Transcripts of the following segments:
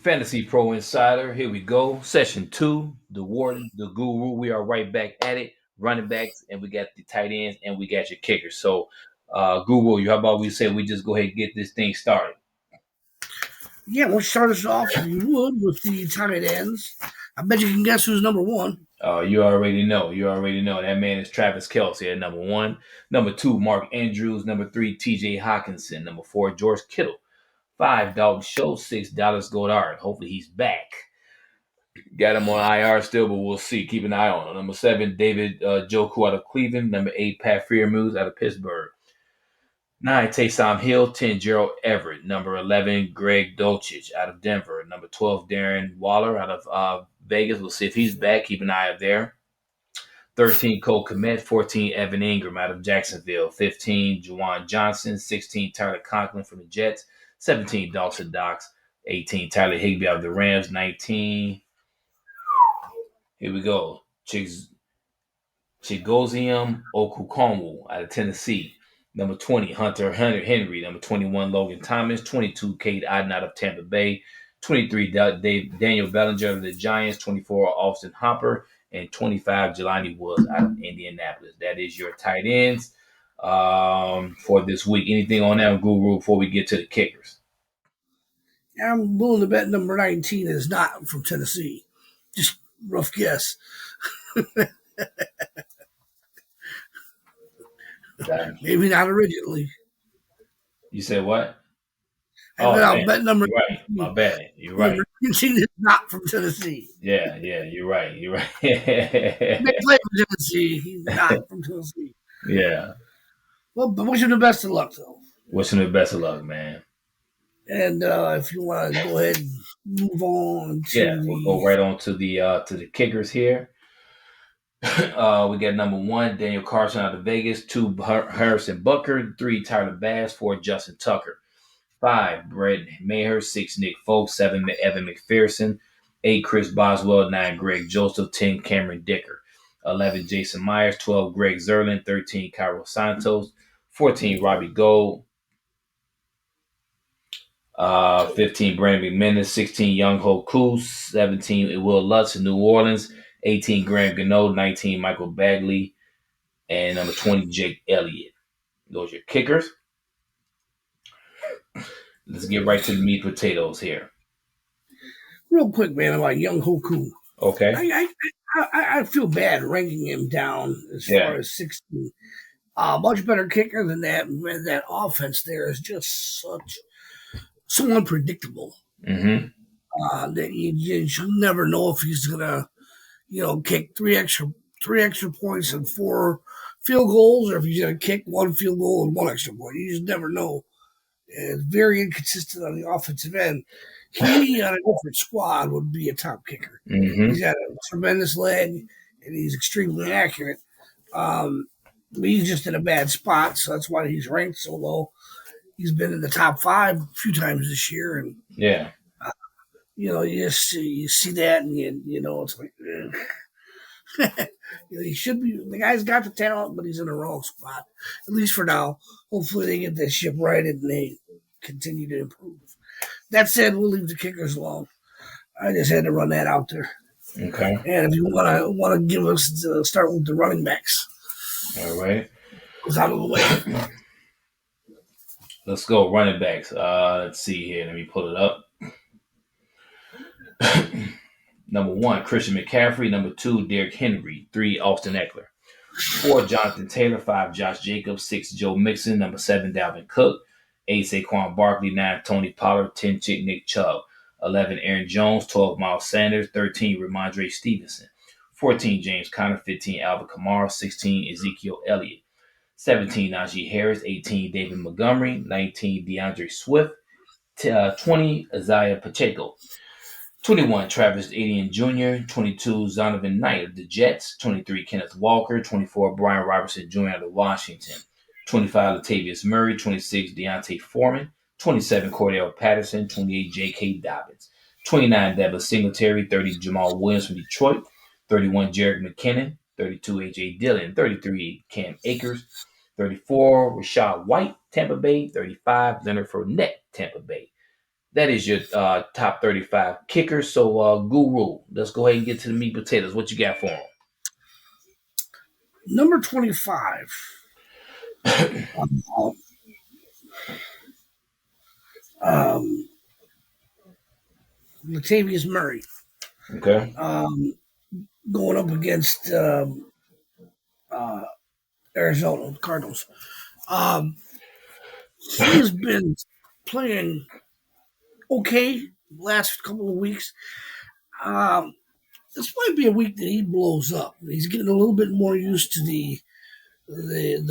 Fantasy Pro Insider. Here we go. Session two. The Warden, the Guru. We are right back at it. Running backs, and we got the tight ends, and we got your kickers. So, Guru, how about we say we just go ahead and get this thing started? Yeah, let's start us off, if you would, with the tight ends. I bet you can guess who's number one. You already know. You already know. That man is Travis Kelce at number one. Number two, Mark Andrews. Number three, TJ Hawkinson. Number four, George Kittle. Five, Dalton Schultz. Six, Dallas Goddard. Hopefully he's back. Got him on IR still, but we'll see. Keep an eye on him. Number seven, David Joku out of Cleveland. Number eight, Pat Freiermuth out of Pittsburgh. Nine, Taysom Hill. 10, Gerald Everett. Number 11, Greg Dulcich out of Denver. Number 12, Darren Waller out of Vegas. We'll see if he's back. Keep an eye out there. 13, Cole Kmet. 14, Evan Ingram out of Jacksonville. 15, Juwan Johnson. 16, Tyler Conklin from the Jets. 17, Dawson Knox. 18, Tyler Higbee out of the Rams. 19, here we go. Chigozium Okukonwu out of Tennessee. Number 20, Hunter Henry. Number 21, Logan Thomas. 22, Cade Otton out of Tampa Bay. 23, Daniel Bellinger of the Giants. 24, Austin Hopper. And 25, Jelani Woods out of Indianapolis. That is your tight ends for this week. Anything on that, Guru, before we get to the kickers? I'm willing to bet number 19 is not from Tennessee. Just rough guess. Maybe not originally. You said what? I'll bet number you're right. My bad. You're right. Number 19 is not from Tennessee. Yeah, you're right. You're right. He may play for Tennessee. He's not from Tennessee. Yeah. Well, but wish him the best of luck, though. Wish him the best of luck, man. And if you want to go ahead and move on to we'll go right on to the kickers here. We got number one, Daniel Carson out of Vegas. Two, Harrison Butker. Three, Tyler Bass. Four, Justin Tucker. Five, Brett Maher. Six, Nick Folk. Seven, Evan McPherson. Eight, Chris Boswell. Nine, Greg Joseph. 10, Cameron Dicker. 11, Jason Myers. 12, Greg Zerlin. 13, Cairo Santos. 14, Robbie Gold. 15, Brandon McManus. 16, Young Ho Koo. 17, Will Lutz in New Orleans. 18, Graham Gano. 19, Michael Bagley. And number 20, Jake Elliott. Those are your kickers. Let's get right to the meat potatoes here. Real quick, man, about Young Ho Koo. Okay. I feel bad ranking him down as far as 16. Much better kicker than that. That offense there is just so unpredictable. Mm-hmm. That you never know if he's gonna, kick three extra points and 4 field goals, or if he's gonna kick 1 field goal and 1 extra point. You just never know. It's very inconsistent on the offensive end. He on a different squad would be a top kicker. Mm-hmm. He's got a tremendous leg and he's extremely accurate. He's just in a bad spot, so that's why he's ranked so low. He's been in the top 5 a few times this year, and you see that, and it's like, he should be. The guy's got the talent, but he's in the wrong spot. At least for now. Hopefully, they get that ship righted and they continue to improve. That said, we'll leave the kickers alone. I just had to run that out there. Okay. And if you want to give us start with the running backs. All right. It's out of the way. Let's go running backs. Let's see here. Let me pull it up. Number 1, Christian McCaffrey. Number 2, Derrick Henry. 3, Austin Eckler. 4, Jonathan Taylor. 5, Josh Jacobs. 6, Joe Mixon. Number 7, Dalvin Cook. 8, Saquon Barkley. 9, Tony Pollard. 10, Nick Chubb. 11, Aaron Jones. 12, Miles Sanders. 13, Ramondre Stevenson. 14, James Conner. 15, Alvin Kamara. 16, Ezekiel Elliott. 17, Najee Harris. 18, David Montgomery. 19, DeAndre Swift. 20, Isaiah Pacheco. 21, Travis Etienne Jr. 22, Zonovan Knight of the Jets. 23, Kenneth Walker. 24, Brian Robertson Jr. out of Washington. 25, Latavius Murray. 26, Deontay Foreman. 27, Cordell Patterson. 28, J.K. Dobbins. 29, Devin Singletary. 30, Jamal Williams from Detroit. 31, Jerick McKinnon. 32, A.J. Dillon. 33, Cam Akers. 34, Rachaad White, Tampa Bay. 35, Leonard Fournette, Tampa Bay. That is your top 35 kickers. So, Guru, let's go ahead and get to the meat and potatoes. What you got for Number 25. them? Um, Latavius Murray. Okay. Going up against uh, Arizona Cardinals. Um, he has been playing okay last couple of weeks. Um, this might be a week that he blows up. He's getting a little bit more used to the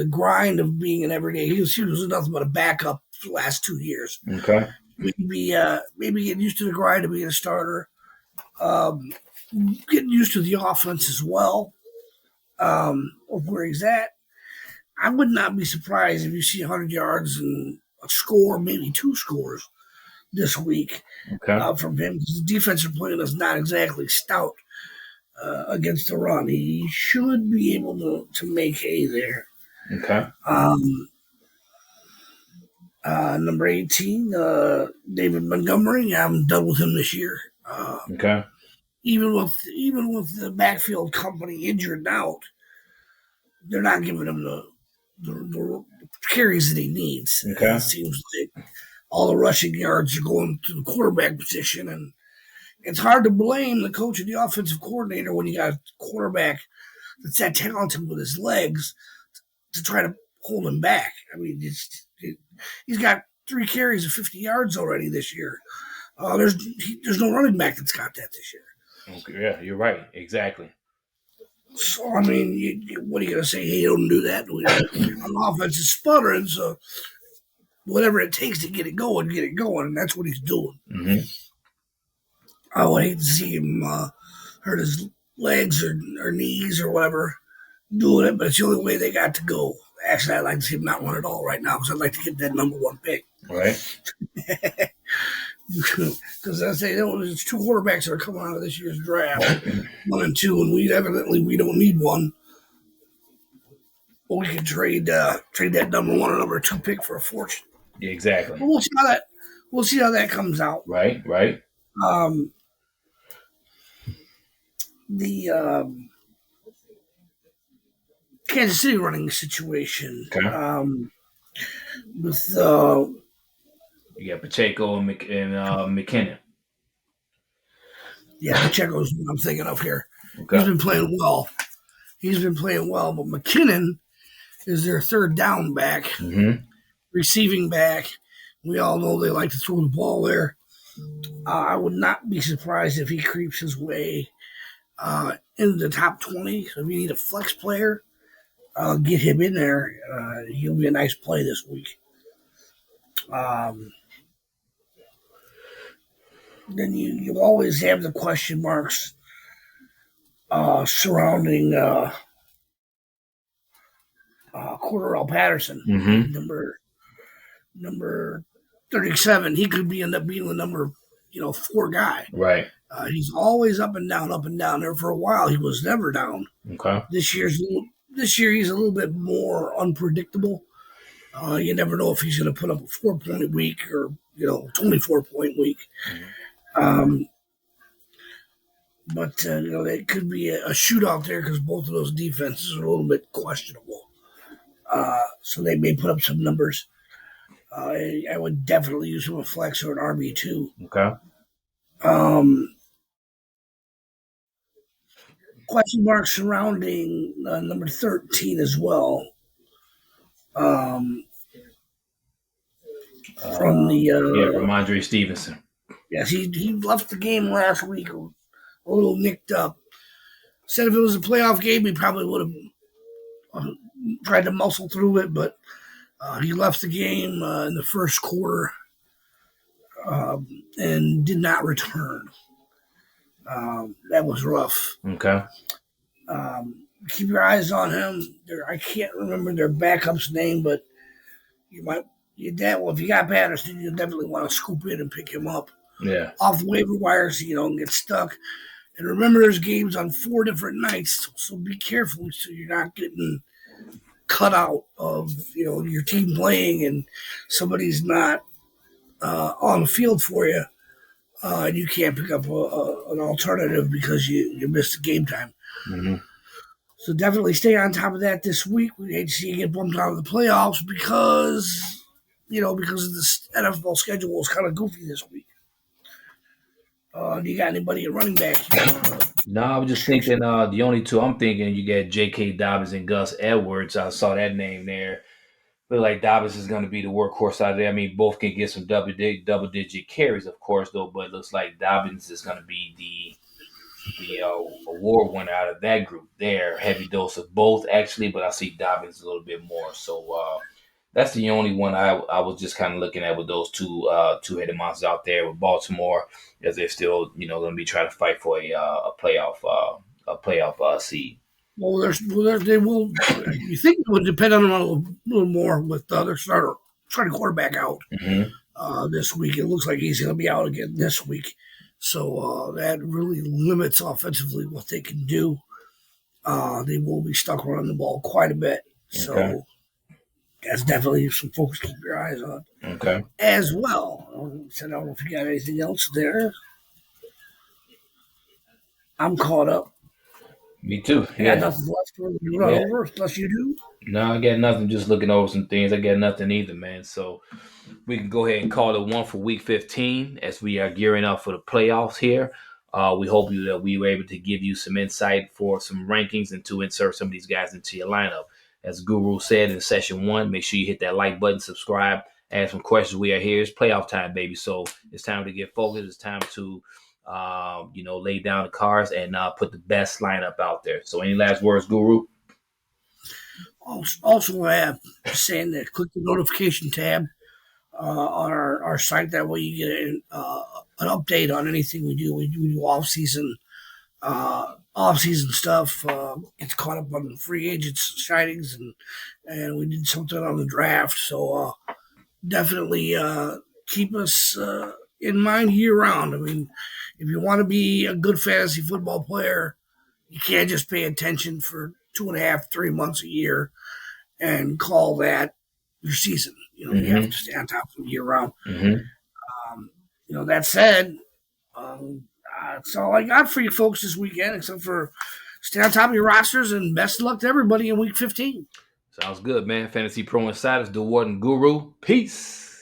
grind of being an everyday. He was nothing but a backup for the last 2 years. Okay. Maybe getting used to the grind of being a starter. Um, Getting used to the offense as well. Of where he's at. I would not be surprised if you see 100 yards and a score, maybe two scores this week Okay. from him. The defensive plan is not exactly stout against the run. He should be able to make hay there. Okay. Number 18, David Montgomery. I'm done with him this year. Okay. Even with the backfield company injured out, they're not giving him the carries that he needs. Okay. It seems like all the rushing yards are going to the quarterback position, and it's hard to blame the coach and the offensive coordinator when you got a quarterback that's that talented with his legs to try to hold him back. I mean, he's got 3 carries of 50 yards already this year. There's no running back that's got that this year. Okay. Yeah, you're right. Exactly. So, I mean, what are you going to say? Hey, don't do that. On offense is sputtering, so whatever it takes to get it going, and that's what he's doing. Mm-hmm. I would hate to see him hurt his legs or knees or whatever doing it, but it's the only way they got to go. Actually, I'd like to see him not run at all right now because I'd like to get that number 1 pick. Right. Because I say there's 2 quarterbacks that are coming out of this year's draft, 1 and 2, and we don't need one. Well, we can trade that number 1 and number 2 pick for a fortune. Yeah, exactly. But we'll see how that comes out. Right. Right. The Kansas City running situation Okay. with You got Pacheco and McKinnon. Pacheco's what I'm thinking of here. Okay. He's been playing well. But McKinnon is their third down back, Mm-hmm. receiving back. We all know they like to throw the ball there. I would not be surprised if he creeps his way into the top 20. So if you need a flex player, get him in there. He'll be a nice play this week. Then you always have the question marks surrounding Cordarrelle Patterson, Mm-hmm. number 37. He could end up being the number 4 guy. Right. He's always up and down. There for a while, he was never down. Okay. This year he's a little bit more unpredictable. You never know if he's going to put up a 4-point week or 24-point week. But it could be a shootout there because both of those defenses are a little bit questionable. So they may put up some numbers. I would definitely use him a flex or an RB2. Okay. Question marks surrounding number 13 as well. From the Ramondre Stevenson. yes, he left the game last week a little nicked up. Said if it was a playoff game, he probably would have tried to muscle through it, but he left the game in the first quarter and did not return. That was rough. Okay. Keep your eyes on him. I can't remember their backup's name, but you might. If you got Patterson, you definitely want to scoop in and pick him up Yeah. off the waiver wire so you don't get stuck. And remember, there's games on 4 different nights, so be careful so you're not getting cut out of your team playing and somebody's not on the field for you, and you can't pick up an alternative because you missed the game time. Mm-hmm. So definitely stay on top of that this week. We hate to see you get bumped out of the playoffs because of this NFL schedule is kind of goofy this week. Do you got anybody at running back? No, I was just thinking the only two I'm thinking you get J.K. Dobbins and Gus Edwards. I saw that name there. Feel like Dobbins is going to be the workhorse out there. I mean, both can get some double digit carries, of course, though. But it looks like Dobbins is going to be the award winner out of that group there. Heavy dose of both, actually, but I see Dobbins a little bit more. So that's the only one I was just kind of looking at with those two-headed monsters out there with Baltimore, as they're still going to be trying to fight for a playoff seed. Well, they will. You think it would depend on them a little more with their starting quarterback out this week. It looks like he's going to be out again this week. So that really limits offensively what they can do. They will be stuck running the ball quite a bit. So that's definitely some folks to keep your eyes on. Okay. As well. So I don't know if you got anything else there. I'm caught up. Me too. Yeah. Nothing left to run over, unless you do. No, I got nothing. Just looking over some things. I got nothing either, man. So we can go ahead and call it one for Week 15 as we are gearing up for the playoffs here. We hope that we were able to give you some insight for some rankings and to insert some of these guys into your lineup. As Guru said in session 1, make sure you hit that like button, subscribe, ask some questions. We are here. It's playoff time, baby. So it's time to get focused. It's time to lay down the cards and put the best lineup out there. So any last words, Guru? Also, I have saying that click the notification tab on our site. That way you get an update on anything we do. We do off-season stuff. It's caught up on the free agents signings, and we did something on the draft. So definitely keep us in mind year round. I mean, if you want to be a good fantasy football player, you can't just pay attention for 2.5, 3 months a year and call that your season. You have to stay on top of it year round. That said, that's all I got for you folks this weekend, except for stay on top of your rosters and best of luck to everybody in Week 15. Sounds good, man. Fantasy Pro Insiders, DeWard and Guru. Peace.